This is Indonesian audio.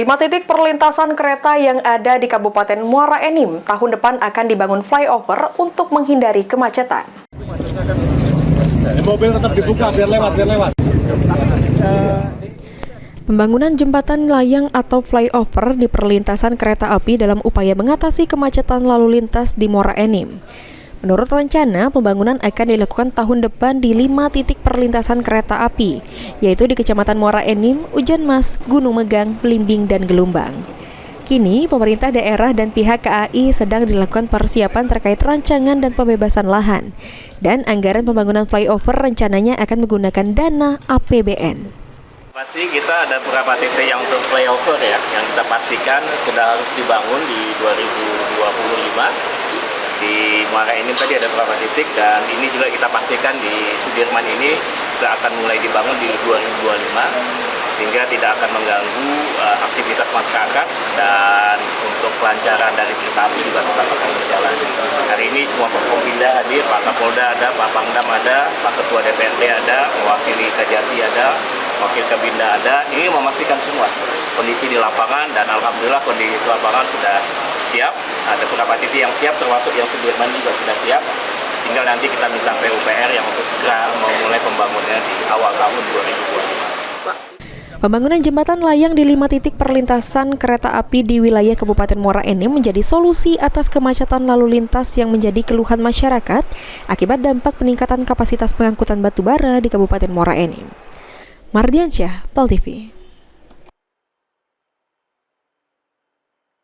5 titik perlintasan kereta yang ada di Kabupaten Muara Enim tahun depan akan dibangun flyover untuk menghindari kemacetan. Mobil tetap dibuka biar lewat. Pembangunan jembatan layang atau flyover di perlintasan kereta api dalam upaya mengatasi kemacetan lalu lintas di Muara Enim. Menurut rencana, pembangunan akan dilakukan tahun depan di 5 titik perlintasan kereta api, yaitu di Kecamatan Muara Enim, Ujan Mas, Gunung Megang, Belimbing, dan Gelombang. Kini, pemerintah daerah dan pihak KAI sedang dilakukan persiapan terkait rancangan dan pembebasan lahan, dan anggaran pembangunan flyover rencananya akan menggunakan dana APBN. Pasti kita ada beberapa titik yang untuk flyover ya, yang kita pastikan sudah harus dibangun di 2025. Di Muara Enim tadi ada beberapa titik, dan ini juga kita pastikan di Sudirman ini juga akan mulai dibangun di 2025, sehingga tidak akan mengganggu aktivitas masyarakat, dan untuk kelancaran dari kereta api juga tetap akan berjalan. Hari ini semua Forkompinda hadir, Pak Kapolda ada, Pak Pangdam ada, Pak Ketua DPRD ada, mewakili Kajati ada, Wakil Kabinda ada. Ini memastikan semua kondisi di lapangan, dan alhamdulillah kondisi lapangan sudah siap. Ada beberapa titik yang siap, termasuk yang Sudirman juga sudah siap. Tinggal nanti kita minta PUPR yang untuk segera memulai pembangunannya di awal tahun 2025. Pembangunan jembatan layang di 5 titik perlintasan kereta api di wilayah Kabupaten Muara Enim menjadi solusi atas kemacetan lalu lintas yang menjadi keluhan masyarakat akibat dampak peningkatan kapasitas pengangkutan batu bara di Kabupaten Muara Enim. Mardiansyah, PAL TV.